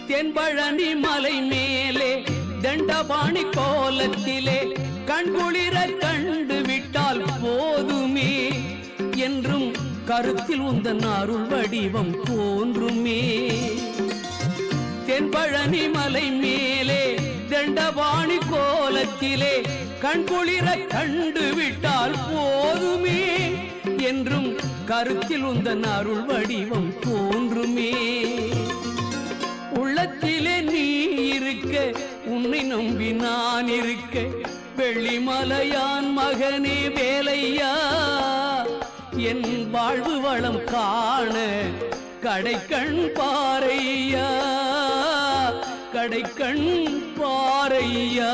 தென்பழனி மலை மேலே தண்டபாணி கோலத்திலே கண்குளிர கண்டு விட்டால் போதுமே என்றும் கருத்தில் உந்தன் அருள் வடிவம் தோன்றுமே. தென்பழனி மலை மேலே தண்டபாணி கோலத்திலே கண்குளிர கண்டு விட்டால் போதுமே என்றும் கருத்தில் உந்தன் அருள் வடிவம் தோன்றுமே. உள்ளத்திலே நீ இருக்க உன்னை நம்பி நான் இருக்க வெள்ளிமலையான் மகனே வேலையா என் வாழ்வு வளம் காண கடைக்கண் பாறையா கடைக்கண் பாறையா.